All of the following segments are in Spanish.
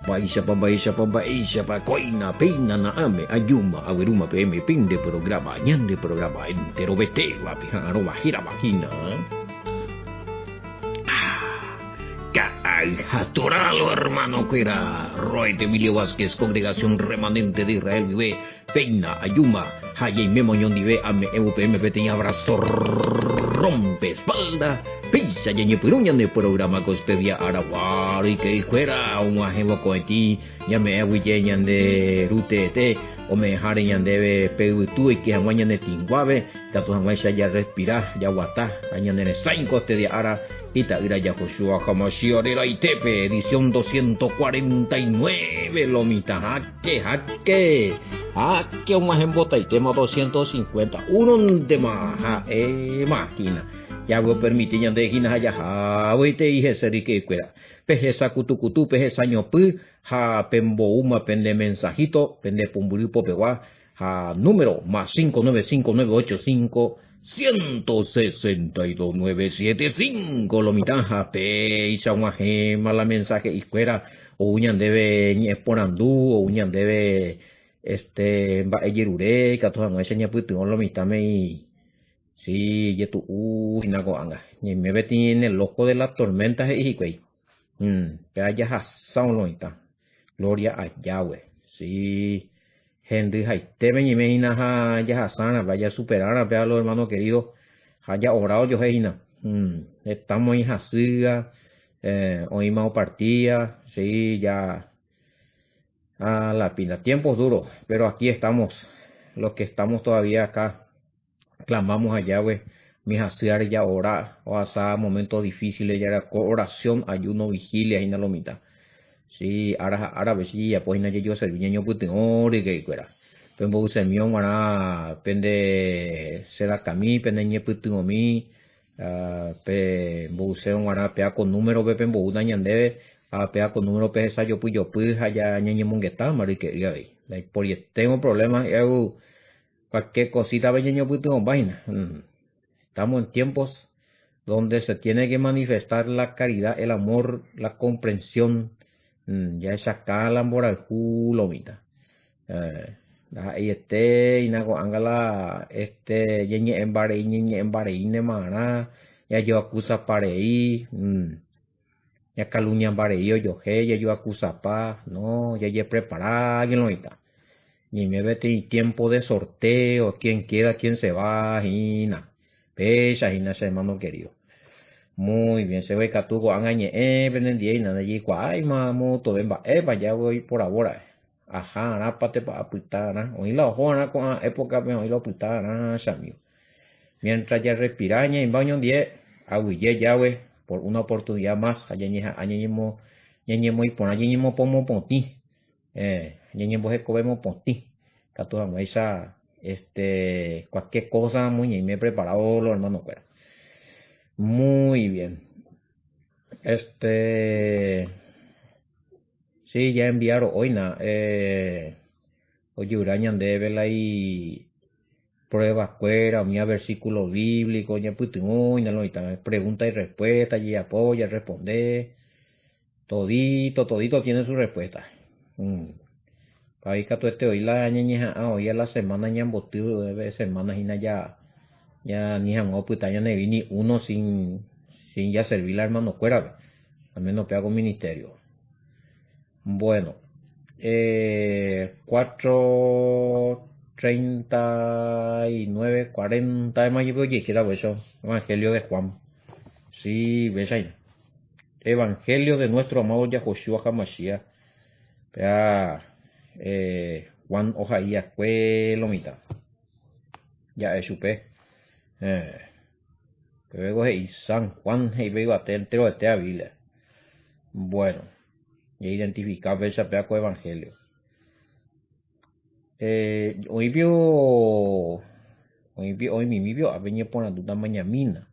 Baisha pa koina peina na ame ayuma awiruma PM pinde programa nyande programa entero betewa pihan aroma hira vagina. Catoralo hermano que era Roy de Emilio Vázquez, congregación remanente de Israel vive peina ayuma Hayei Memo Ñondive ame EUPM peteña abrazo rompe espalda pisa yeñe piruña de programa cospedia arawari que fuera un ajebo coeti llame aguilleña de rutete o me jare ñandebe peutu y que anguaña de tinguave gato anguaña ya respira ya guata añane de sain coste de ara ita ira ya Joshua Hamashiach de la Itepe edición 249 lomita jaque un ajembota y tema 250 un tema máquina ya vos permite ñande gina haya hawete y jeseri que cuera peje sacutucutu peje sañopu ha pembo uma pende mensajito pende pumburipo pewa ha número más 595985162 lomitaja pe isa una gema la mensaje y cuera o uñan debe ñeponandú o uñan debe va eyerure kato no ese ñaputu lomitame y sí, y tú, nago anga. Ni me beti en el loco de las tormentas y güey. Que haya hasao loita. Gloria a Yahweh. Sí, gente, te ven y me hina haya hasana, vaya a superar a los hermanos queridos. Haya orado yo heina. Estamos en hasiga, oímos partida, sí, ya. A la pina. Tiempos duros, pero aquí estamos. Los que estamos todavía acá. Clamamos a Yahweh, mis hacer ya orar, o hasta momentos difíciles, ya era oración, ayuno, vigilia, y la mitad. Sí, ahora ves, ya pues, yo serviño, putin, ore, que fuera. Pembo semión, ahora, pende, será camí, pende, ñe, putin, o mi, pembo, ahora, pea con número, pembo, una ñandebe, pea con número, pesa, yo, pues, allá, ñe, monguetá, marique, diga, porque tengo problemas, yo, cualquier cosita pequeño puto vaina. Estamos en tiempos donde se tiene que manifestar la caridad, el amor, la comprensión. Ya es acá la moral lomita. Y inago angala yeñe en barei mana ya yo acusa parei ya caluña barei yo ya yo acusa pa no ya preparada lomita. Y me vete y tiempo de sorteo, quién queda, quién se va, Gina. Pecha, Gina, hermano querido. Muy bien, se ve que tú con añe, venden día y nada allí, ay, mamo, todo en ya voy por ahora. Ajá, nápate para pitana. Hoy la ojona con la época, me hoy la pitana, samio. Mientras ya respiraña y baño 10, aguille Yahweh, por una oportunidad más, añeñemo y por añeñemo pomo ponti. Ñeñembo comemos por ti. Cato esa cualquier cosa muy me he preparado los hermanos fuera. Muy bien. Sí, ya enviaron hoy oye urañan de verla y pruebas fuera, o mía versículo bíblico, ya putin hoy pregunta y respuesta, y apoya, responder. Todito tiene su respuesta. Ahí que todo hoy la ñeñeja, hoy a la semana ya han botido de semanas y ya ni han puta ya no ni uno sin ya servir la hermano fuera, al menos pego ministerio. Bueno, 4:39, 40 de mayo, oye, que era eso, Evangelio de Juan. Sí, ves ahí. Evangelio de nuestro amado Yahoshua Hamashiach. Juan Ojaía fue lomita. Ya es supe. Luego y San Juan y veo atento de Avila. Bueno, ya identificaba esa pedazo evangelio. Hoy mi vio a venir por la duda mañana.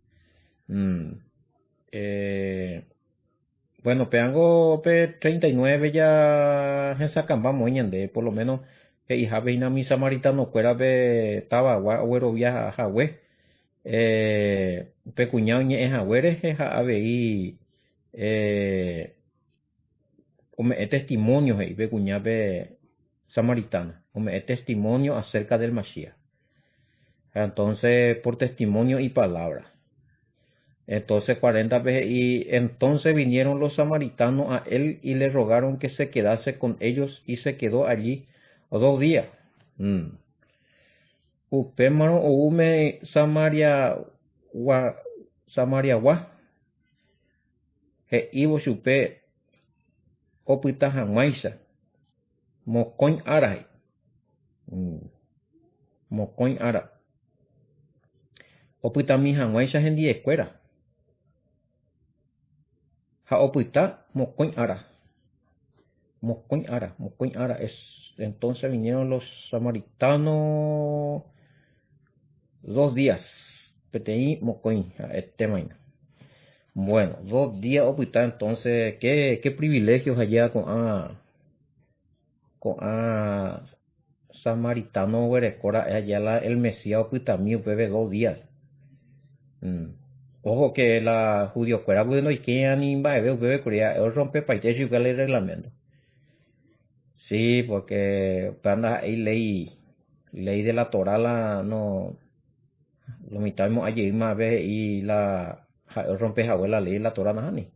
Bueno, peango 39 ya esa camba moñande, por lo menos que hija veina mi samaritano fuera ve estaba agüero viaja a Jahwe. Pecuñado ñe es agüere, es ave y me testimonio, ve cuñabe samaritana, me testimonio acerca del Mashiach. Entonces, por testimonio y palabra. Entonces 40 veces, y entonces vinieron los samaritanos a él y le rogaron que se quedase con ellos, y se quedó allí 2 días. Upémaro o ume Samaria wa he ivo chupe opita hamaisa mocoin ara mocoin ara opita mi hamaisa hendi escuela ha opita mocoin ara es. Entonces vinieron los samaritanos 2 días. Petei mocoin este mañana. Bueno, 2 días opita. Entonces qué privilegios allá con samaritano huerecora allá el Mesías opita mío bebe 2 días. Ojo que la judío fuera bueno y que anima bebe corea el rompe paite y el reglamento. Sí, porque hay ley de la Torah no lo mitamos allí más veces y la rompe la ley de la Torah no ni.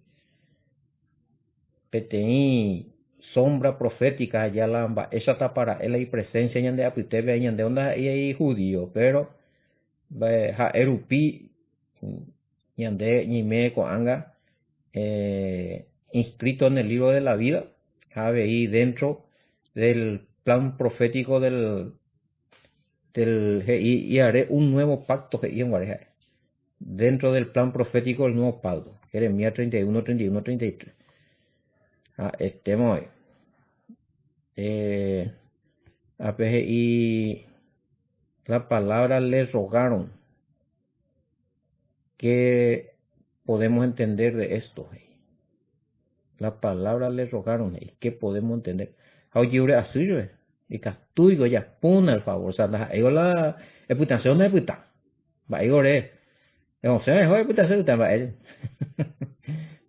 Petei sombra profética allá la esa está para él y presencia ñande apite ve ñande onda y judío, pero ja erupi ñande ñime coanga inscrito en el libro de la vida, ja ahí dentro del plan profético y haré un nuevo pacto dentro del plan profético del nuevo pacto. Jeremías 31, 31, 33. Estemos ahí. Y la palabra le rogaron. ¿Qué podemos entender de esto? La palabra le rogaron. ¿Qué podemos entender? Y castigo ya pone el favor. O sea, la reputación de puta. Va a ir o sea, es reputación de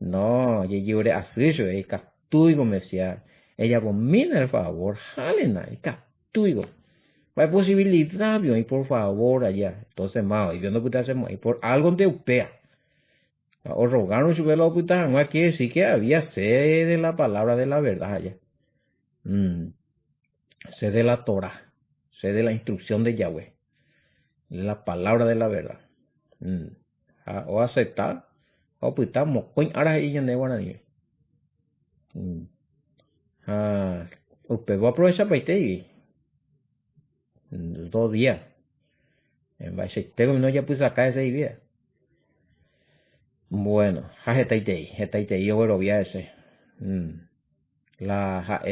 no, yo así, y castigo me decía. Ella abomina el favor. Jalena, y castigo. Hay posibilidad, y por favor, allá. Entonces, más, y yo no puedo hacer más. Y por algo de upea. O rogaron su velo puta, no quiere decir que había sed de la palabra de la verdad allá. Sé de la Torah, sé de la instrucción de Yahweh, la palabra de la verdad. O aceptar, o pues estamos con ahora y en guaraní. Usted va a aprovechar para irte 2 días. En base tengo no ya puse acá ese día. Bueno, jetaite yo voy a obviar ese. La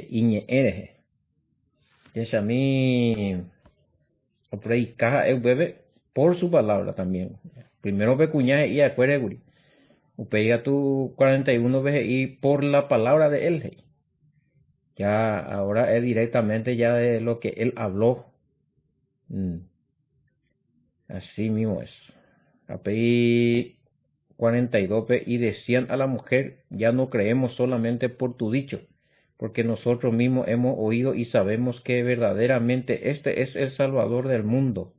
iñe ereje. Es a mí predicar el bebé por su palabra también. Primero pecuñaje y acuerde guri. Pega tu 41 veces y por la palabra de él. Ya ahora es directamente ya de lo que él habló. Así mismo es. API 42 y decían a la mujer, ya no creemos solamente por tu dicho, porque nosotros mismos hemos oído y sabemos que verdaderamente este es el Salvador del mundo,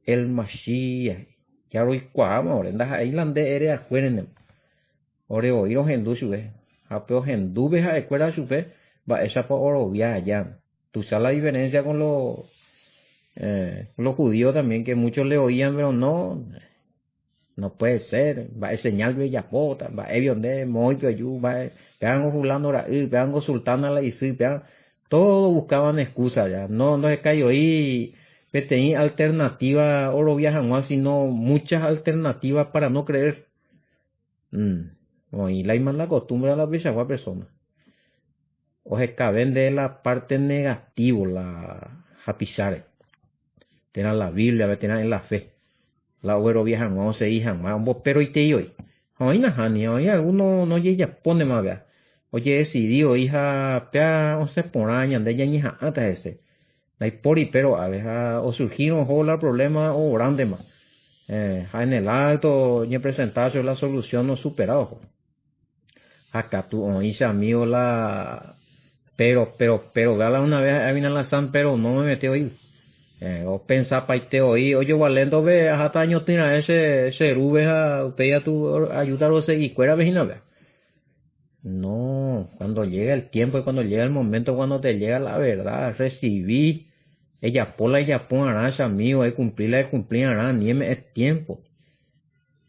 el Mashiach. Ya lo cuamos, ahora andas ahí lande eres acuérdenme. Ahora oíros hendú sube, apeo hendú beja escuela sube, va esa por oro allá. Tú sabes la diferencia con los judíos también, que muchos le oían, pero no puede ser, va a señal bella pota, va a evionde, muy peyu, va vean julando ahora, vean sultana la y vean, todos buscaban excusas ya, no se cayó ahí, tenía alternativa, oro viajan más, sino muchas alternativas para no creer. Y la iman la costumbre a la bichagua persona. O se caben de la parte negativa, la japizare. Tengan la Biblia, tengan en la fe. La oero viajan 11 hijas más, pero y te hoy. Hoy najani, hoy alguno no ya pone más vea. Oye, decidió hija, pea 11 por año, de ya hija hasta ese. La pori, pero a ver, o surgieron o problema o grande más. En el alto, ni presentarse la solución no superado. acá tú oíste amigo la, pero, véala una vez a la san, pero no me metí hoy. O pensar para irte hoy, oye, Valendo ve, hasta año tiene ese rubes a, usted a tu ayudar a seguir, cuera vecina, ve. No, cuando llega el tiempo y cuando llega el momento, cuando te llega la verdad, recibí, ella pon aracha, amigo, de cumplir aracha, ni me es tiempo.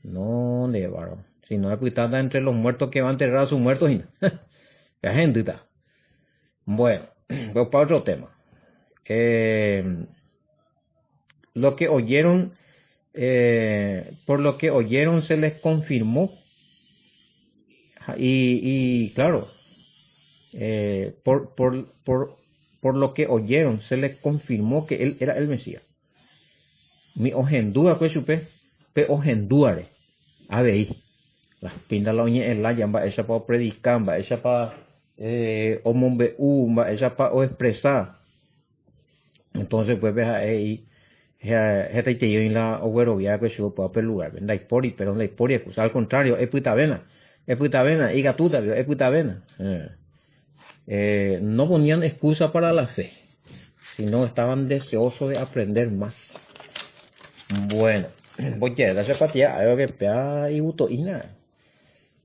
No, le varón. Si no es pues está entre los muertos que van a enterrar a sus muertos y la gente está. Bueno, voy para otro tema. Lo que oyeron, por lo que oyeron se les confirmó. Y claro, por lo que oyeron se les confirmó que él era el Mesías. Mi ojendúa que supe, pe ojendúare. A ver, las pintas la oñe en la llamba, esa para predicar, esa para omombe esa para o expresar. Entonces, pues, ves ahí, esta te yo en la oguero vía que yo puedo pelugar, la historia, pero la historia, pues al contrario, es puta vena, y gatuta, es puta vena. No ponían excusa para la fe, sino estaban deseosos de aprender más. Bueno, voy a dar esa partida, algo que pea y buto y nada.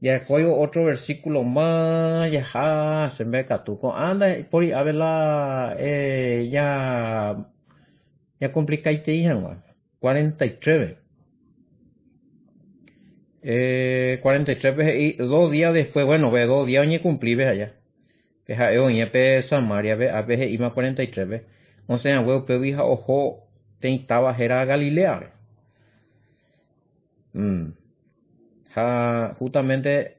Ya cojo otro versículo más, ya se me catuco. Anda, por ahí, a ver la, ya complicaste, hija, 43. 43 y 2 días después, bueno, ve 2 días ni cumplí, ves allá. Veja, pe Samaria, ve, a veces iba 43, ve. O sea, huevo, pe hija, ojo, te estaba era Galilea, ve. Justamente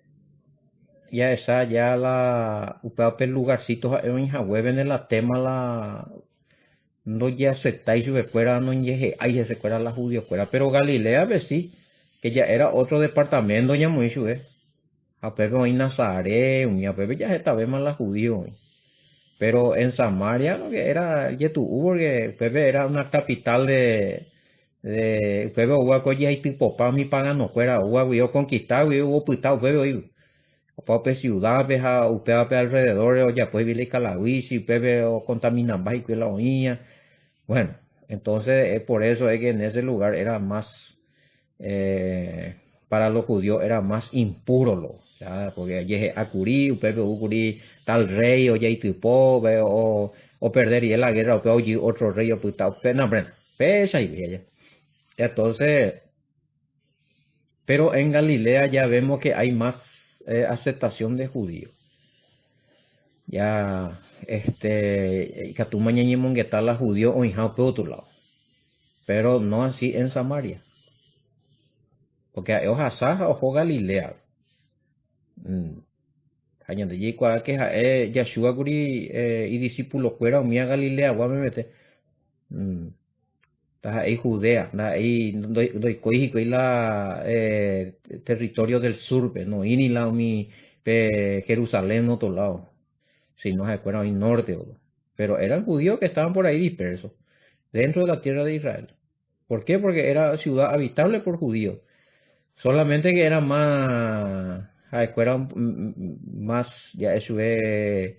ya esa, ya la, upea pe lugarcitos, en hija, hueven en la tema, la, no ya aceptáis su fuera, no llegue, ay, se fuera la judío fuera, pero Galilea, ve sí, que ya era otro departamento, ya muy sube. A Pepe hoy Nazaret, a Pepe ya estaba más la judío. Pero en Samaria lo que era Yetu, porque Pepe era una capital de Pepe hubo coye y tipo pa mi paga no fuera, hubo conquistado, hubo putado Pepe hoy. Pepe ciudad, peja, Pepe alrededor, o ya pues vile Calahuichi, Pepe o contaminan bajo y la oña. Bueno, entonces es por eso es que en ese lugar era más eh, para los judíos era más impuro ¿ya? Porque llegué a Curí, Pepe Ucurí, tal rey, o ya tipo, o perdería la guerra, o oye otro rey, o puta, no, pesa y bella. Entonces, pero en Galilea ya vemos que hay más aceptación de judíos. Ya, que tú mañana que tal la judío o hija por otro lado. Pero no así en Samaria. Porque hay hojas ojo Galilea. Hayan de yikwa que Yeshua guri y discípulos fuera mía Galilea guamete ta ahí Judea ta ahí doy coiji la territorio del sur no y ni la mi Jerusalén no otro lado si no se acuerdan en norte pero eran judíos que estaban por ahí dispersos dentro de la tierra de Israel. ¿Por qué? Porque era ciudad habitable por judíos. Solamente que era más, fuera más, ya eso es,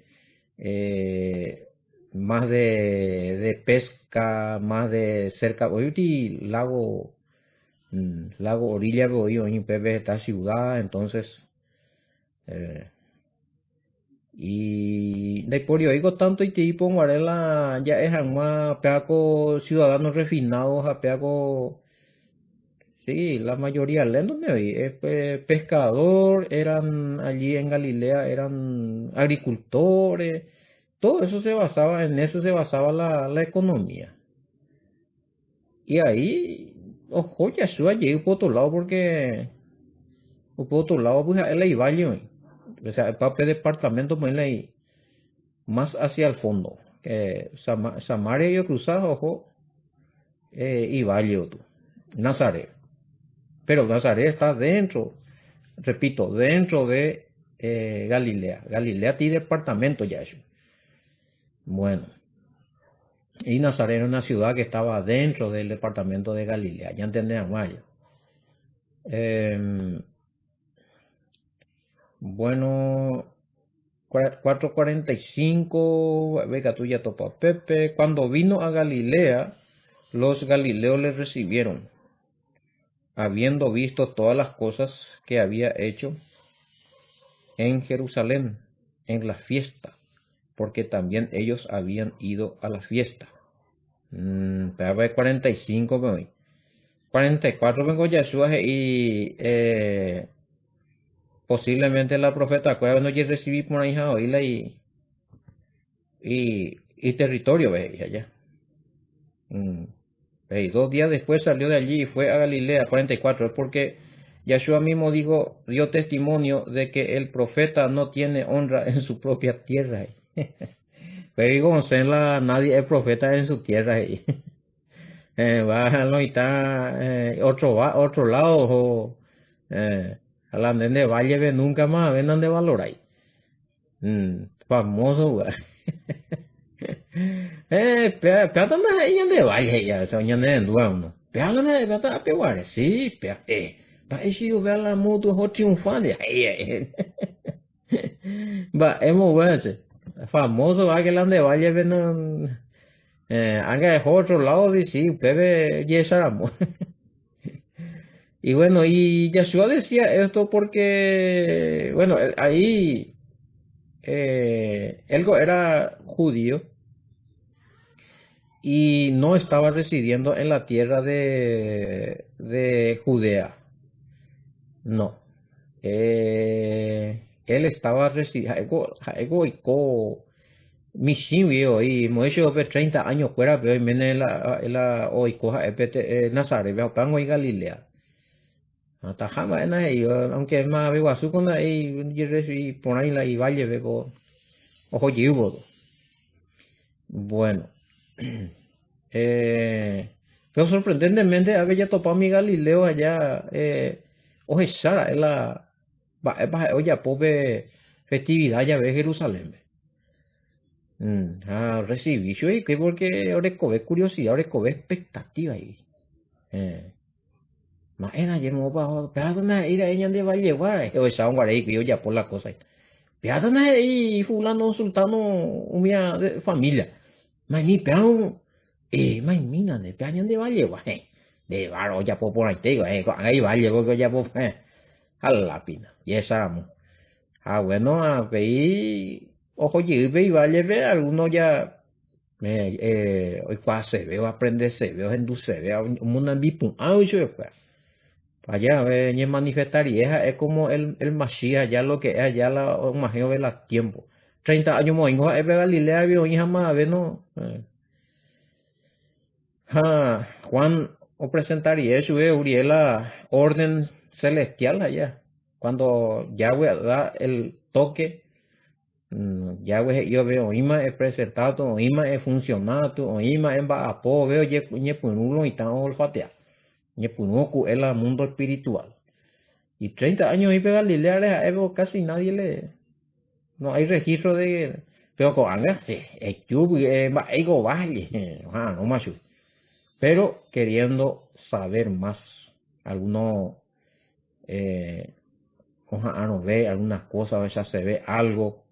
eh, más de pesca, más de cerca, hoy lago, lago orilla, hoy en Pepe esta ciudad, entonces, eh, y de por digo tanto y tipo, Guarela, ya es más, peaco ciudadanos refinados, a peaco. Sí, la mayoría, ¿dónde hoy? Pescador, eran allí en Galilea, eran agricultores, todo eso se basaba, en eso se basaba la economía. Y ahí, ojo, Yeshua llegó por otro lado porque, o por otro lado, pues él ahí vale, o sea, el papel departamento, pues él ahí, más hacia el fondo. Samaria yo cruzaba, ojo, y vale tú, Nazaret. Pero Nazaret está dentro, repito, dentro de Galilea. Galilea tiene departamento ya eso. Bueno, y Nazaret era una ciudad que estaba dentro del departamento de Galilea, ya entendés, Maya. Bueno, 4:45, venga, tú ya topa Pepe. Cuando vino a Galilea, los galileos le recibieron, habiendo visto todas las cosas que había hecho en Jerusalén, en la fiesta, porque también ellos habían ido a la fiesta. Pero 45 me voy. 44 vengo Yeshua y posiblemente la profeta cueva no recibí por ahí oíla y territorio ve allá. Mm. Y 2 días después salió de allí y fue a Galilea, 44. Es porque Yeshua mismo dijo, dio testimonio de que el profeta no tiene honra en su propia tierra. Pero digo, nadie es profeta en su tierra. Bájalo y está otro lado. A la de Valle ve nunca más, vendan de valor ahí. Famoso, güey. Peatando ahí de Valle ya, soñando en duerno. Peatando de peata peguare, sí, pa esse ver la moto ho triunfante. Va, hemos visto. Famoso va que la de Valle ven anga de otro lado y sí, bebe yesaramo. Y bueno, y Yeshua decía esto porque, bueno, ahí él era judío y no estaba residiendo en la tierra de Judea. No. Él estaba residiendo, Mishin vio y Moisés 30 años fuera, pero en la hoy coja Nazaret, veo pango y Galilea. Hasta jamás en ahí, aunque más veo azul con ahí, y por ahí la y valle veo, ojo llevo. Bueno, pero sorprendentemente había topado a mi Galileo allá, oye Sara, es oye, pobre festividad ya ve Jerusalén. Recibí yo y que porque ahora es curiosidad, ahora es expectativa ahí. Eh, Más era ya me va pero na ira ella de va a llevar, o esa un guarey que yo ya por la cosa. Pero na y fulano sultano una de familia. Mas mi peón mas mina de peón de va a llevar. De varo ya por ahí te digo, ahí va a llevar que ya por a la pina. Y esa amo. Bueno, a ver, ojo, y vale ver, algunos ya, hoy se veo, aprender se veo, se veo, un mundo en bipo, yo pues. Allá, ni manifestar, y es como el Mashiach, ya lo que es, allá la imagino de la tiempo. 30 años, moingo, es Galilea, vio, y jamás, ve, no. Juan, o presentaría eso, Uriela, orden celestial allá. Cuando Yahweh da el toque. Yahweh yo veo ima es presentado, ima es funcionado, ima es apo veo ye punulo y tan olfatea. Ye punuku es el mundo espiritual. Y 30 años y pega Galilea Evo casi nadie no hay registro de pero con anga sí, es ego vale, no más. Pero queriendo saber más, algunos no ve algunas cosas, a veces se ve algo.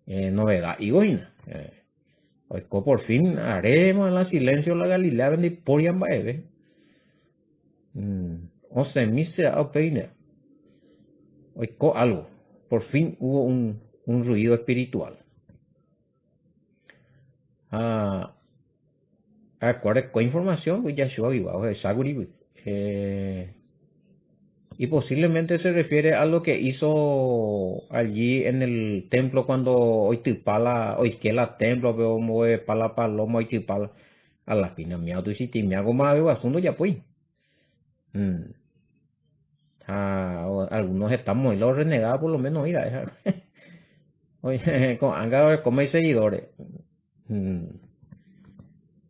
Novedad y goina. Oiko por fin haremos la silencio la Galilea vendi porian baebe. O se mise a peine. Oiko algo. Por fin hubo un ruido espiritual. Acuerde con información, pues ya se viva, Saguri. Y posiblemente se refiere a lo que hizo allí en el templo cuando hoy que la templo, veo mueve pala paloma, oitipala, a la pina miau, tú si me hago más veo asunto ya pues. Mm. Algunos estamos y los renegados por lo menos, mira, oye, han ganado como hay seguidores. Mm.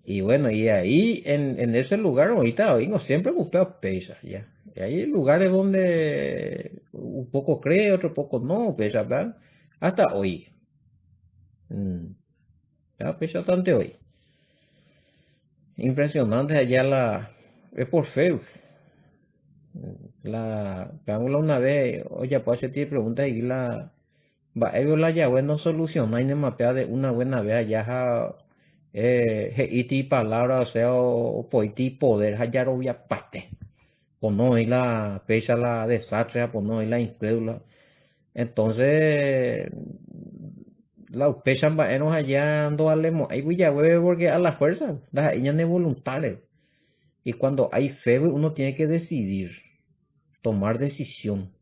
Y bueno, y ahí en ese lugar ahorita oigo siempre busqué pesas ya. Y hay lugares donde un poco cree, otro poco no, pesa, ¿verdad? Hasta hoy. Mm, ya pesa bastante hoy. Impresionante allá es por fe. Pegámosla una vez, oye, pues hacer preguntas y va a la ya bueno solucionar y no mapea de una buena vez ya iti palabra, o sea, o poiti poder, ya lo voy a parte. O no, y la pecha la desastre, o no, y la incrédula. Entonces, la pecha va a allá ando alemo, ahí voy a ver porque a la fuerza, las ellas no voluntarias. Y cuando hay fe, uno tiene que decidir, tomar decisión.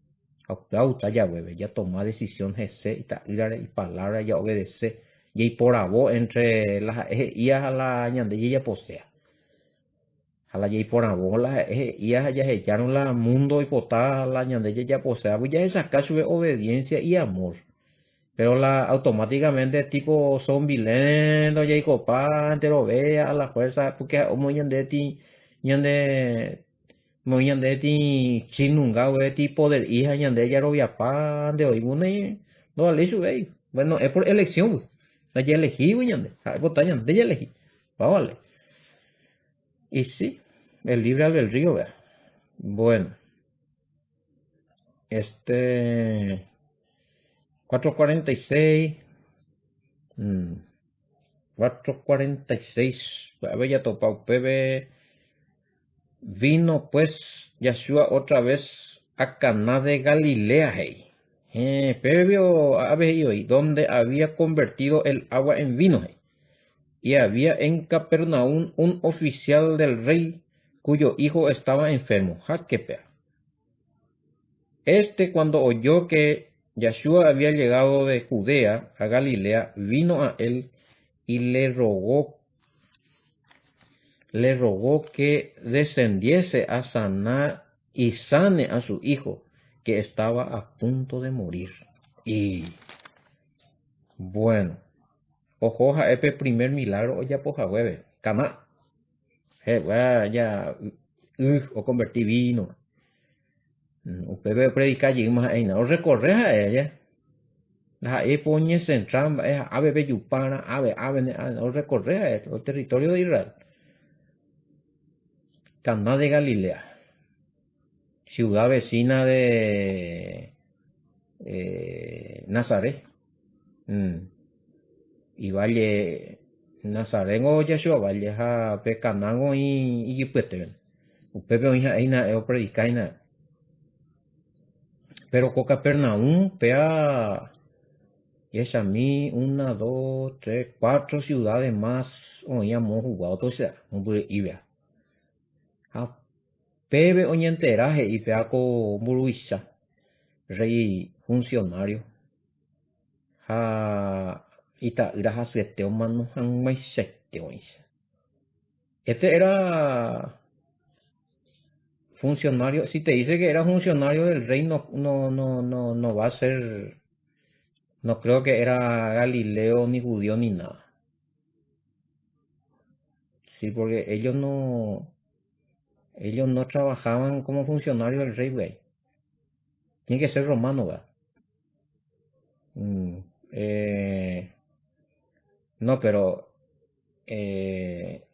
Auta ya hueve, ya toma decisión, jese, y palabra, ya obedece. Y por abo entre las ias a la ñande y ella posea. A la y por abo las ias ya echaron la mundo y potá a la ñande y ella posea. Pues ya esa caso de obediencia y amor. Pero la automáticamente tipo zombie lento, ya y copa, entero vea a la fuerza, porque como ñande ti, ñande muy ñande ti chinunga we ti poder hija ñande ya robia pan de hoy une no vale su wey. Bueno, es por elección, güey. No ya elegí, güey, ñande. Ah, vota ñande ya elegí. Va, vale. Y sí, el libre albedrío, vea. Bueno, este 446 mm, 446 a ver ya topado Pepe vino pues Yeshua otra vez a Caná de Galilea, hey. Previo a hoy, donde había convertido el agua en vino, hey. Y había en Capernaum un oficial del rey cuyo hijo estaba enfermo. Jaquepea. Este, cuando oyó que Yeshua había llegado de Judea a Galilea, vino a él y le rogó que descendiese a sanar y sane a su hijo, que estaba a punto de morir. Y bueno, ojoja este primer milagro, ya poja hueve, cama, ya, o convertí vino. Usted predicar y más ahí, no recorre a ella. La poñe central, ave yupana, ave, no recorre a el territorio de Israel. Caná de Galilea, ciudad vecina de Nazaret. Y valle Nazarengo Yeshua valle a Pecanango y Pete. Pepe oija eina eo predicaina. Pero coca Pernaún pea y es a mí una, dos, tres, cuatro ciudades más oíamos jugado todo sea un ibea. A Pepe oñenteraje y pea co Buruisa, rey funcionario. A ita iraja seteo mano han mai seteo. Este era funcionario, si te dice que era funcionario del rey, no va a ser, no creo que era Galileo ni judío ni nada. Sí, porque ellos no trabajaban como funcionarios del rey, güey. Tiene que ser romano, güey. Mm, eh, no, pero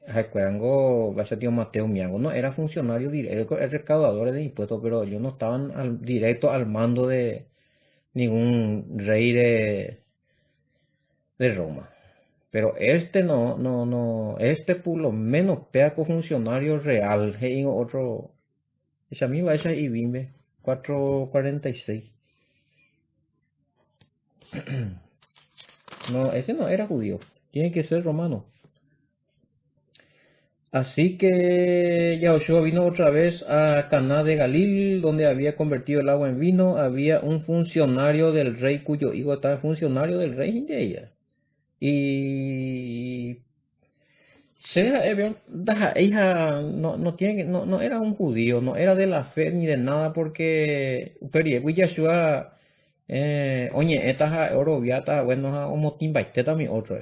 recuerdo, vaya tío Mateo Miango, no, era funcionario directo, el recaudador de impuestos, pero ellos no estaban directo al mando de ningún rey de Roma. Pero este este por lo menos peaco funcionario real, hay otro, esa misma esa y bimbe, 446. No, ese no era judío, tiene que ser romano. Así que Yahushua vino otra vez a Caná de Galil, donde había convertido el agua en vino. Había un funcionario del rey cuyo hijo estaba funcionario del rey de ella. Y sea hija no tiene no era un judío, no era de la fe ni de nada porque pero Yahshua oye esta oro viata bueno como timba teta mi otro.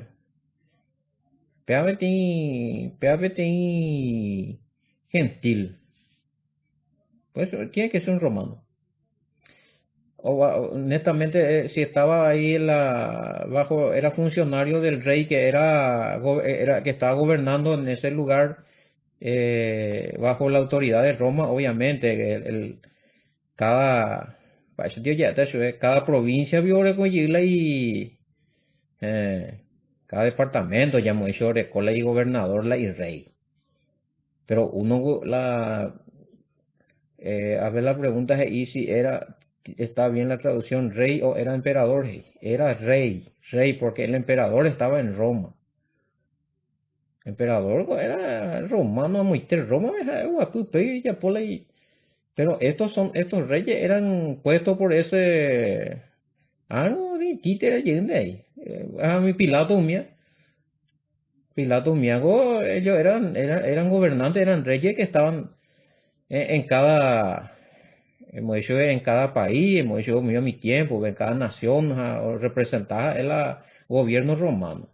Peabete gentil. Pues tiene que ser un romano. O netamente, si estaba ahí bajo, era funcionario del rey que que estaba gobernando en ese lugar, bajo la autoridad de Roma, obviamente, cada, para eso, tío, ya, cada provincia vio y eh, cada departamento llamó eso recola y gobernador la y rey. Pero a ver, la pregunta es ahí si está bien la traducción rey o era emperador. Era rey, porque el emperador estaba en Roma. Emperador era romano, muy Roma, pero estos reyes eran puestos por ese, no, títere yendo ahí. A mi Pilato Miago, ellos eran gobernantes, eran reyes que estaban en cada, hemos dicho, en cada país, hemos dicho, mío, mi tiempo, en cada nación representada el gobierno romano.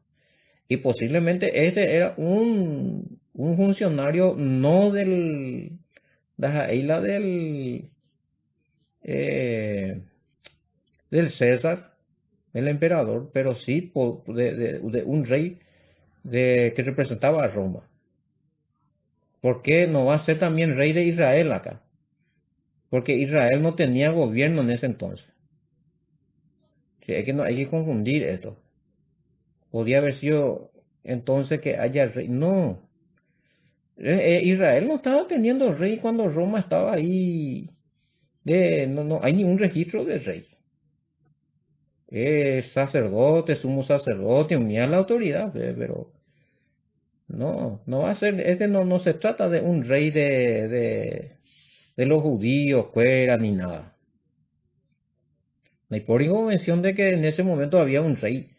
Y posiblemente este era un funcionario no de la isla eh, del César, el emperador, pero sí de un rey que representaba a Roma. ¿Por qué no va a ser también rey de Israel acá? Porque Israel no tenía gobierno en ese entonces. Sí, es que no hay que confundir esto. Podría haber sido entonces que haya rey. No. Israel no estaba teniendo rey cuando Roma estaba ahí. No hay ningún registro de rey. Sacerdote, sumo sacerdote, unía la autoridad, pero no va a ser, no se trata de un rey de los judíos, fuera ni nada. No hay por mención de que en ese momento había un rey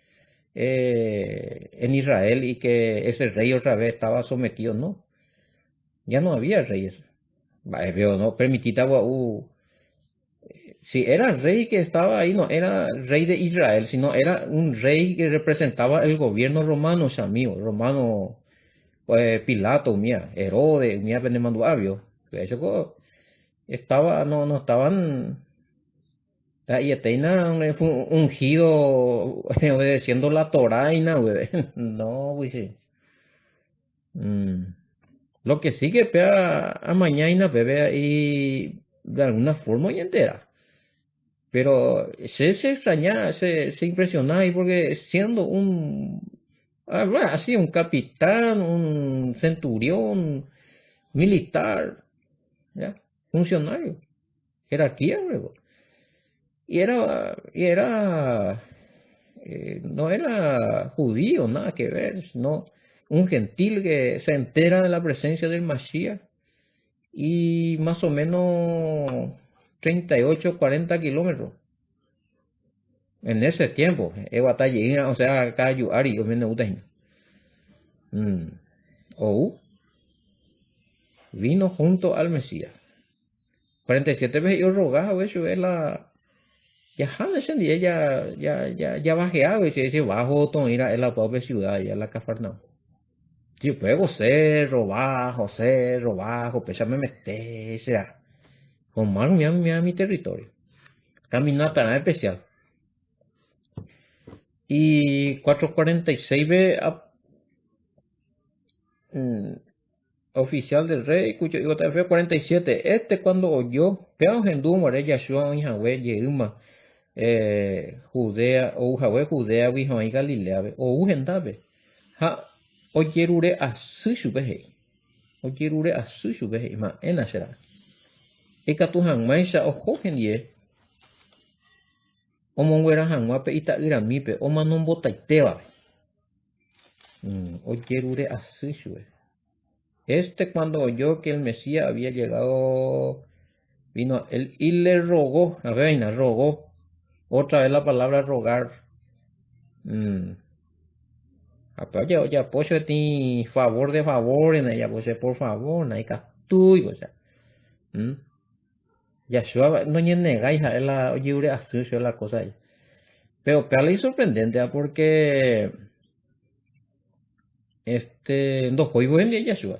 en Israel y que ese rey otra vez estaba sometido, no, ya no había reyes. Pero no, permitita, si era rey que estaba ahí, no era rey de Israel, sino era un rey que representaba el gobierno romano, amigo, romano, Pilato, mía, Herodes, mía, Benemanduabio. De hecho, no estaban, y Ateina fue ungido obedeciendo la Torá y nada, güey. No, güey, sí. Mm. Lo que sí que pega a mañana, bebé, y de alguna forma y entera. Pero se extraña, se impresiona ahí porque siendo bueno, así, un capitán, un centurión, militar, ¿ya? Funcionario, jerarquía luego. No era judío, nada que ver, sino un gentil que se entera de la presencia del Mashiach y más o menos 38 40 kilómetros. En ese tiempo, batalla, o sea, cada yuari, o menos utain. O vino junto al Mesías. 47 veces yo rogaba, güey, yo ya descendía, ya bajeaba, y se dice, bajo, todo, ir a la pobre ciudad, ya la Cafarnaum. Tío, pues José, bajo, pues ya me meté, sea, con más mi territorio. Caminata nada especial. Y 446 ve oficial del rey, cuyo hijo fue 47. Cuando oyó, peor en Dumare, Yahshua, Yahweh, Yehuma, Judea, o Yahweh, Judea, Yahweh, Galilea, o Ugendabe. Ha, oyerure a Sushubehe. Oyerure a Sushubehe, ma, enashera. Ekatu Hangmaisha, o Hogenie, o Monguera Hangwape, Ita Iramipe, o Manombo Taiteva. Oyerure a Sushubehe. Cuando oyó que el Mesías había llegado, vino él y le rogó, la reina rogó, otra vez la palabra rogar. Ya pues ti favor de favor en ella, pues por favor, na ica tuyo, o sea. Ya no ni negáis a la oye asucio la cosa ahí. Pero es sorprendente, porque no fue buen día Yeshua.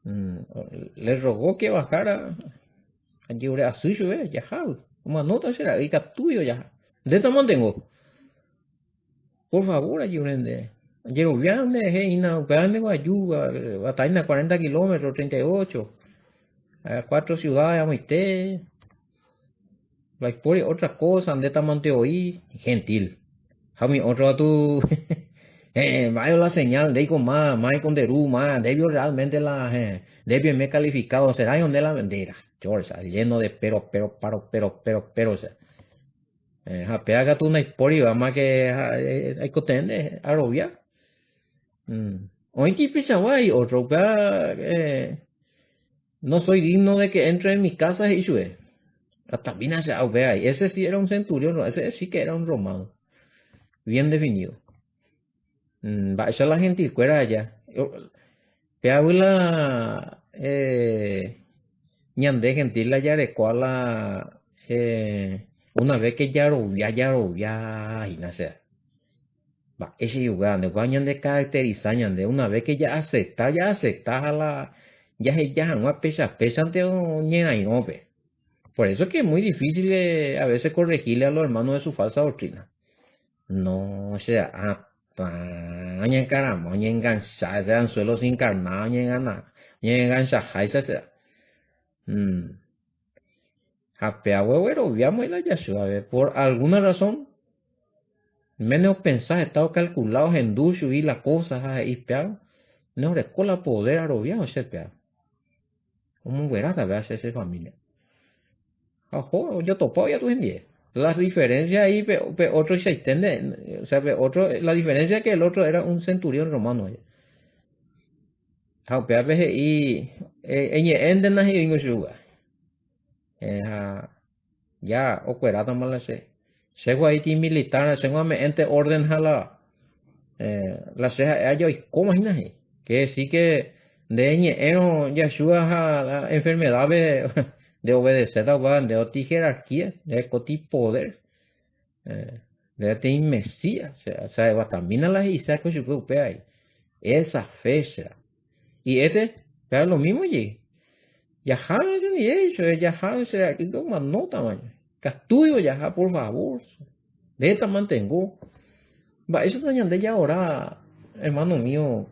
Le rogó que bajara a asucio, ya, como nota será, ica tuyo ya. De esta mantengo. Por favor, ayúdenme. Yerovian de Heina, Ucrania, Guayú, Bataina 40 kilómetros, 38, a 4 ciudades, Amité, la historia, otra cosa, ande tamante oí, gentil. Jami, otro a tu, vaya la señal, de con más con derú, más, debió realmente debió me calificado, será donde la bandera, George, lleno de pero, o sea. Hapeaga tu una historia, más que hay que tener, arrobia. Hoy que hay otro, no soy digno de que entre en mi casa y sube. Hasta bien hace, vea, ese sí era un centurión, no, ese sí que era un romano, bien definido. Va, esa es la gentil, fuera allá. Te habla, ñande gentil la yarecuala, una vez que ya robia, y no sé. Va, ese lugar, ne vayan de caracterizar, de una vez que ya acepta a la, ya no pesa ante un ñena y no ve. Por eso es que es muy difícil a veces corregirle a los hermanos de su falsa doctrina. No, o sea, ña caramba, ña enganchar, ese anzuelo sin carnada, ña gana, ña enganchar, esa sea. Japea huevero, veamos la yashua, a ver, por alguna razón, menos pensar, estado calculados en ducho y las cosas, y peado. No recuerda poder arobiar ese peado. Como verás, a ver, esa familia. Ojo, yo topo ya tu gente. La diferencia ahí, otro se extiende, o sea, otro, la diferencia es que el otro era un centurión romano. Pe veces y enden y ingo suga. Ya, o cuerata mala se. Sego ahí ti militar, sego me ente orden jala. La ceja, yo, ¿cómo imagínate? Que sí que de eno ya suga la enfermedad de obedecer a de oti jerarquía, de coti poder. De ti mesías, o sea, batamina las isas que se puede ahí. Esa fecha. Y pero lo mismo allí. Ya jádense ni eso, ya jádense aquí como nota, man. Castudio ya, por favor. De esta mantengo. Va, eso es de ya ahora, hermano mío.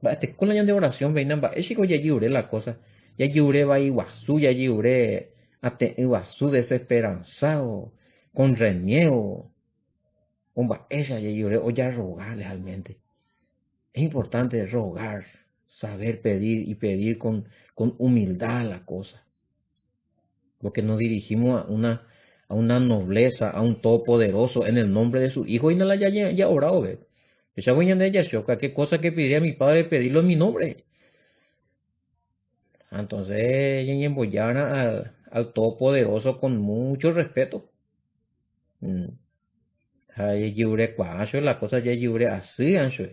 Va, este con la de oración, vengan, va, ese ya lloré la cosa. Ya lloré, va, iguazú, ya lloré, iguazú desesperanzado, con reniego. Va, esa ya lloré, o ya rogar realmente. Es importante rogar, saber pedir y pedir con humildad la cosa. Porque nos dirigimos a una nobleza, a un todopoderoso en el nombre de su Hijo y no la ya orado, ve. Esa buena de ella, choca, qué cosa que pediría a mi padre pedirlo en mi nombre. Entonces, ya embollaron al todopoderoso con mucho respeto. Ay, yure cuacho, la cosa ya yure así, ancho.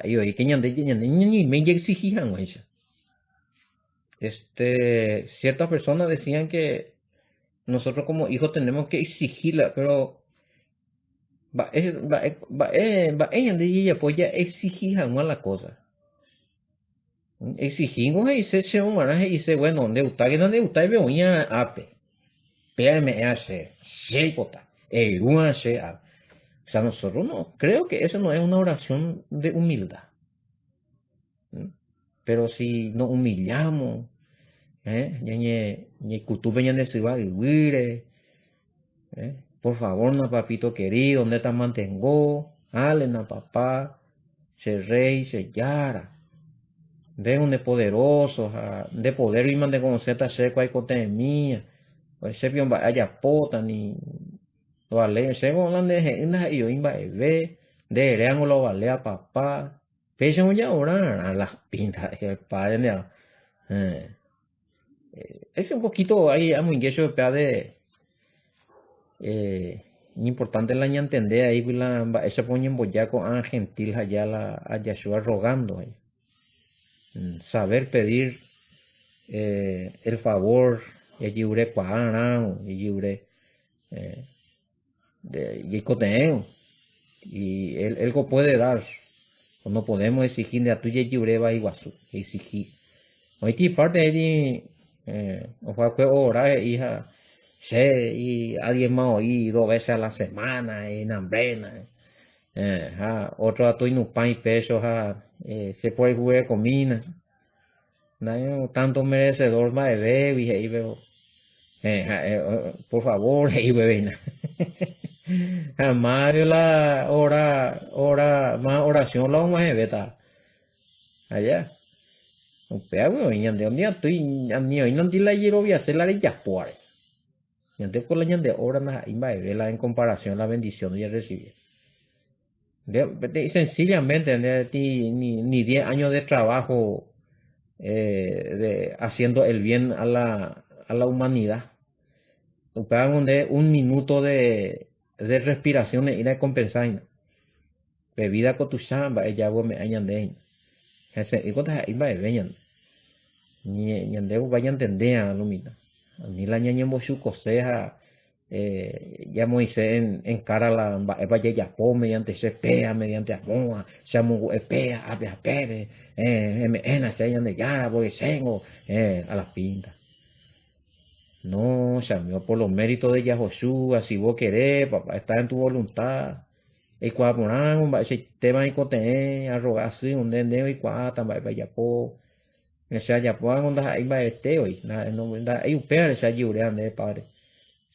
Y hoy que ni me exigían, güey. Ciertas personas decían que nosotros como hijos tenemos que exigirla, pero ella de ella pues ya exigía más la cosa. Exigimos y se humana y se bueno, donde usted ve uña ape, PM hace, sepota, una se o sea, nosotros no, creo que eso no es una oración de humildad. Pero si nos humillamos, ñe kutube ñande siba guire, por favor, na papito querido, ¿dónde está mantengo? Ale, na papá, se rey, se yara. De un de poderoso, de poder y mande conocer ta seco hay cote mía. Pues se pion ba haya pota ni lo vale, se go lan de na yo imba ve, de reango lo vale a papá. Peche ya ahora a las pintas que padre eh, es un poquito ahí amo ingreso de importante la entender ahí ese pone en boyaco a gentil allá a Yeshua rogando ahí. Saber pedir el favor y yure cuana y yure y coteo y él puede dar o no podemos exigir de a tuya yure va iguasu exigir hoy ti parte de o fue orar hija y alguien más oí 2 veces a la semana en hambrena Otro a tu pan y pesos, se puede jugar comida. No tanto merecedor más de bebé, y veo. Por favor, y bebé. Jamás la más oración la vamos a ver, allá. Un pedazo, ñande, un día estoy, ni hoy no di la hierro voy a hacer la de Yapuare. Ñande con la ñande ora na imba de vela en comparación a la bendición de recibir. Sencillamente, ni 10 años de trabajo haciendo el bien a la humanidad. Un minuto de respiración y de compensar. Bebida con tu chamba, ella me añade. Y cuando imba de veñan. Ni ñande vayan entender a lo mismo. Ni la ñaña su coseja. Ya Moisés en cara la vaya ya po mediante se pea mediante amoa chamo pea ape pere me ena se de ya voy sengo a las pintas no chamo por los méritos de Yahoshua si vos querés papá está en tu voluntad y cuando poran un ese tema y cote arrogar así un nene y cuata vaya po ese ya po onda ahí va este hoy no da hay un pea ese ayudan de padre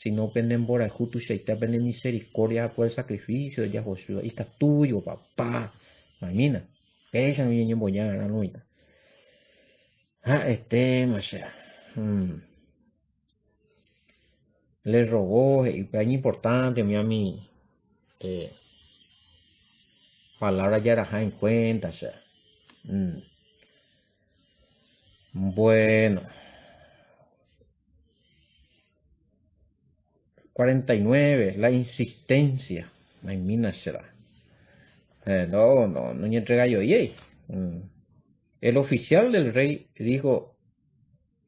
si no penden por el justo y te penden misericordia por el sacrificio de Yahoshua. Y está tuyo, papá. Imagina. Esa mi niña boñana, la nuita. Más le rogó, y es importante, mi palabra ya era en cuenta, o sea. Bueno. 49, la insistencia. Ay, mina será. No entrega yo. El oficial del rey dijo,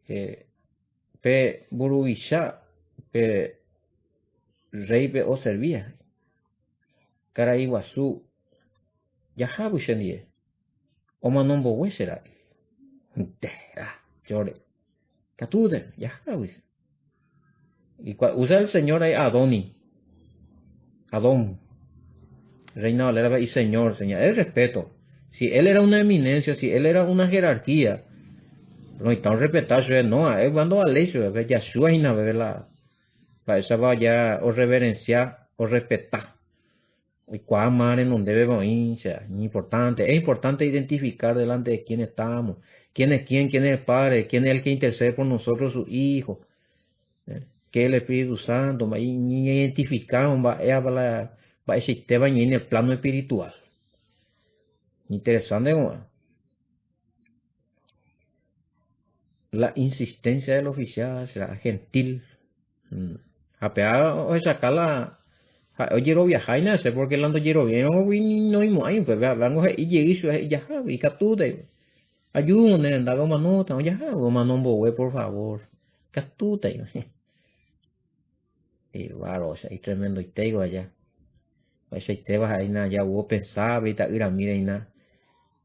pe Burubisha, pe rey pe o servía. Cara iguazú, ya habu shendie. O manombo huesera. Llore. Catude, ya habu. Y usa el señor ahí Adón. Reina Valera y señor. El respeto. Si él era una eminencia, si él era una jerarquía, no están respetados, no, es cuando a ley, ya suena, ¿verdad? Para esa vaya o reverenciar o respetar. Y cuál mar en donde debemos ir, o sea, es importante identificar delante de quién estamos, quién es el Padre, quién es el que intercede por nosotros, su Hijo, que es el Espíritu Santo, y identificamos, va ese tema en el plano espiritual. Interesante, ¿no? La insistencia del oficial será gentil. Apeado o sacarla. Oye, lo viaja y nace porque el ando llero bien, no hay pues hablando y llegué y ya, y capture. Ayúdame, andaba una nota, ya, manombo, por favor. Capture. Y claro, hay tremendo y te digo allá. Pues si te vas ahí, ya hubo pensado, y tal, mira y nada.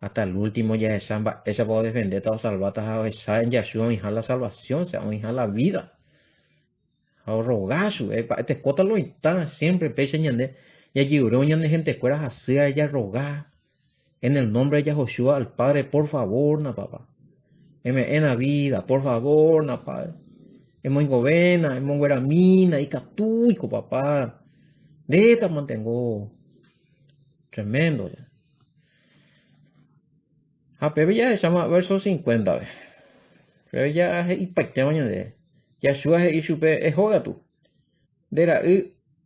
Hasta el último ya esa puede defender todas salvatas a esa en Yahshua, hija la salvación, sea hija la vida. A rogazo, este cota lo está siempre peche ñande. Ya lloró ñande gente fuera así a ella rogar. En el nombre de Yahoshua al Padre, por favor, na papá. En la vida, por favor, na padre. En govena, en gueramina, y catuico, papá. De esta mantengo. Tremendo ya. Pero ya se llama verso 50, pero ya es impactante de Yahshua es supe es joda tú. De la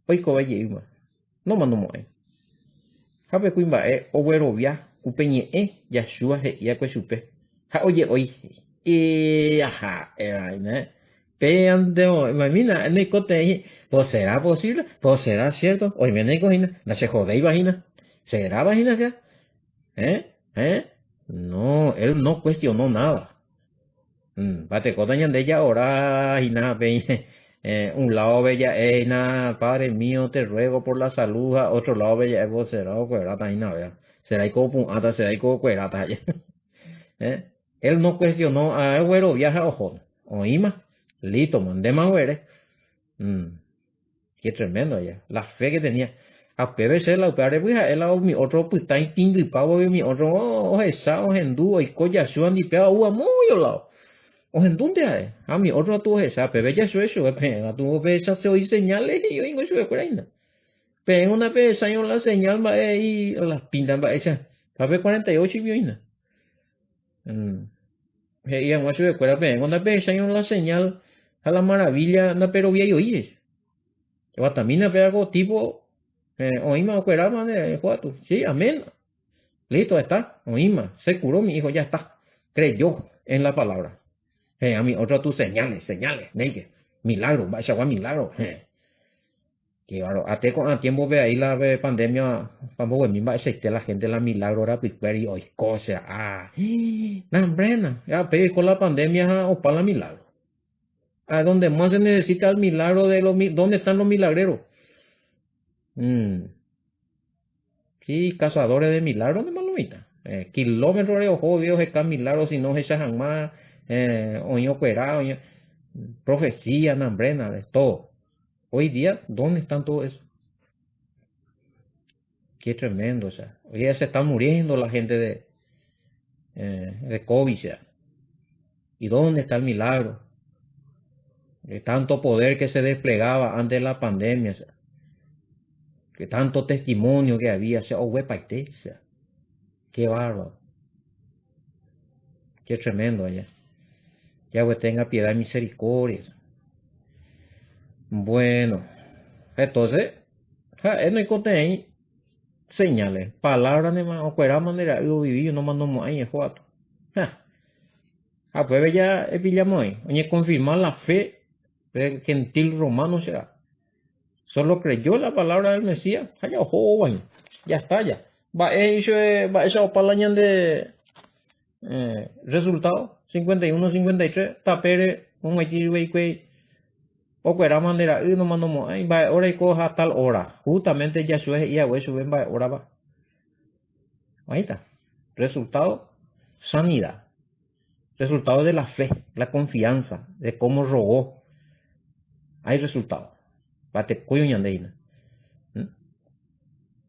hoy cobaye ima. No mando moe. Jape kuimba obero via upeñe Yahshua ya que supe. Ja oye hoy. Ajá, ¿no? Peande imagina, en el cote, pues será posible, pues será cierto. Hoy me nego no se jode imagina. ¿Será vagina ya? No, él no cuestionó nada. Bate cotañan de ella ahora y nada, un lado bella, nada, Padre mío, te ruego por la salud, otro lado bella, vos será cuerata y nada, será y como ata, será y como cuerata. Él no cuestionó a el güero viaja ojo, oíma, listo, mandé más güeres. Qué tremendo ya, la fe que tenía. a PVC la upare pues a ela mi otro pues está en timbi pavo mi otro o esa o hendu y coya suan di pea ua muy lao o hendu te a mi otro tu esa pebe ya eso a tu pe esa se oí señales y yo vengo eso por ahí no pe en una pe esa yo la señal va y las pintan va esa pape 48 y vino y en eso de cuera pe en una pe esa yo la señal a la maravilla na pero vi yo oí yo también pe hago tipo oíma operaba de cuatro. Sí, amén. Listo, está. Oíma, se curó mi hijo, ya está. Creyó en la palabra. A mí, otra tus señales, negue. Milagro, va a ser milagro. Que claro, a tiempo ve ahí la pandemia, vamos a ver, va a ser la gente la milagro era y hoy cosa. Nambrena, ya pero con la pandemia o para la milagro. A donde más se necesita el milagro de los, ¿dónde están los milagreros? Sí, cazadores de milagros de malomita. Kilómetros de ojo Dios es milagros si no se echan más, oño cuerado, profecía, nambrena, de todo. Hoy día, ¿dónde están todo eso? Qué tremendo, o sea. Hoy día se está muriendo la gente de COVID, o sea. ¿Y dónde está el milagro? De tanto poder que se desplegaba antes de la pandemia, o sea. Que tanto testimonio que había, o sea, o sea. Qué bárbaro. Qué tremendo allá. Ya pues tenga piedad y misericordia. Bueno, entonces, no hay señales, palabras de más, o cualquier manera, yo viví, no mandamos ahí, es cuatro. Pues ya pillamos ahí, oye, confirmar la fe del gentil romano será. Solo creyó la palabra del Mesías, allá, joven, ya está, ya. Va, esa palaña de resultado, 51-53, tapere, un güey, o cualquier manera, no mandamos ahí, va, hora y coja tal hora. Justamente ya sube y agua suben, va, hora va. Ahí está. Resultado, sanidad. Resultado de la fe, la confianza, de cómo rogó. Hay resultado. Pate coyo ñandeina.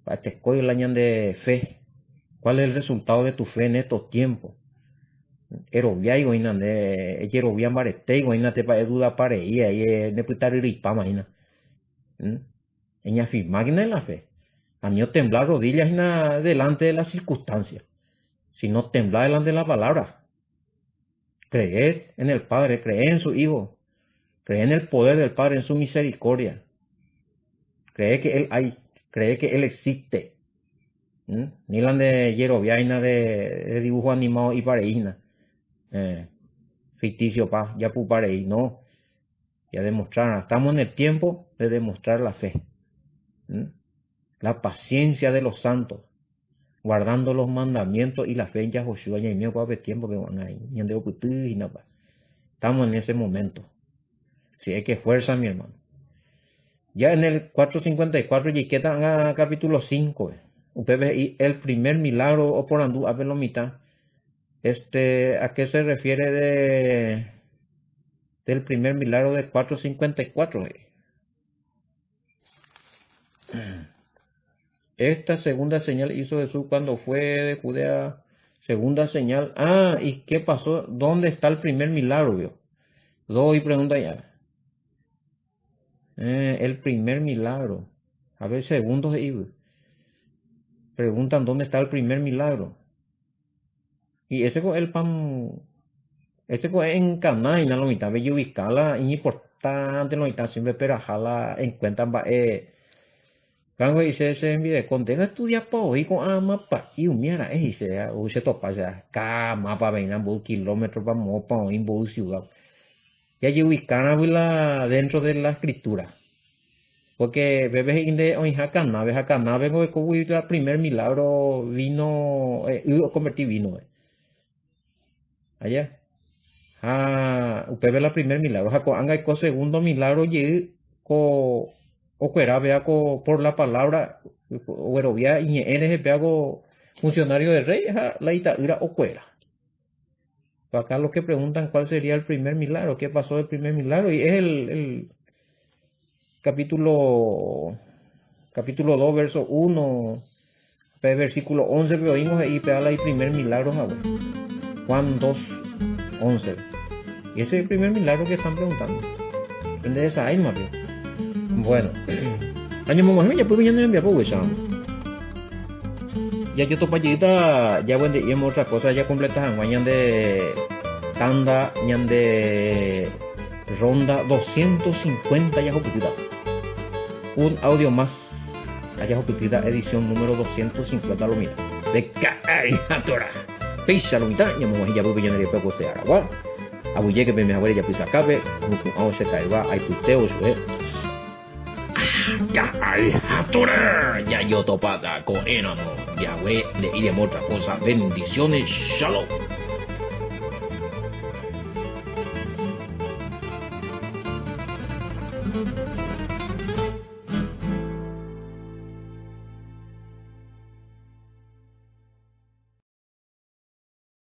Pate coyo la ñan de fe. ¿Cuál es el resultado de tu fe en estos tiempos? Erovia y goina de erovia marete y goina te pa duda pareía y ne putar ripa maina. Eña firma en la fe. A mí no temblar rodillas delante de las circunstancias, sino temblar delante de la palabra. Creer en el Padre, creer en su Hijo, creer en el poder del Padre, en su misericordia. Creer que Él hay, creer que Él existe. Ni la de Yeroviaina de dibujo animado y pareína. Ficticio pa, ya pu pareí, no. Ya demostrar, estamos en el tiempo de demostrar la fe. La paciencia de los santos, guardando los mandamientos y la fe en Yahoshua y mío para ver tiempo que van ahí. Estamos en ese momento. Si hay que fuerza, mi hermano. Ya en el 454 y quedan a capítulo 5. Usted ve el primer milagro o por andú a verlo mitad. ¿A qué se refiere del primer milagro de 454? Esta segunda señal hizo Jesús cuando fue de Judea. Segunda señal. ¿Y qué pasó? ¿Dónde está el primer milagro, vio? Doy pregunta ya. El primer milagro. A ver, segundos y preguntan dónde está el primer milagro. Y ese con el pan, ese con en Caná y no lo mitad, ve yo ubicarla, importante lo mitad siempre pero jala en cuenta cuando dice ese envío con deja estudiar para hoy con mapa y mira dice se topa ya cada mapa ven a kilómetros para mopa o en ciudad ya yo ubicarla dentro de la escritura. Porque bebé inde o Jacana vengo de como el primer milagro vino, convertí vino. Allá. Usted ve la primer milagro. Jaco anga y segundo milagro y o cuera vea por la palabra o vea y en hago funcionario de rey la itaura o cuera. Acá los que preguntan cuál sería el primer milagro, qué pasó el primer milagro y es el capítulo capítulo 2, verso 1, versículo 11, que oímos y peala el primer milagro, Juan 2, 11. Y ese es el primer milagro que están preguntando. Depende de esa alma, bueno. Año mamá, ya puedo enviar por WhatsApp. Ya yo topallita, ya bueno, y otra cosa ya completas, mañana de tanda, ñan de ronda 250 ya jopitita. Un audio más, allá jopitita, edición número 250, lo mira. De caricatura. Pisa lo mitad, ya mamá, ya puedo enviar por de Aragua. Abuye que me abuela ya pisa cabe, a se caiga, hay puteo, ya hay ya yo topada con enano, ya we le iremos otra cosa. Bendiciones, shalom.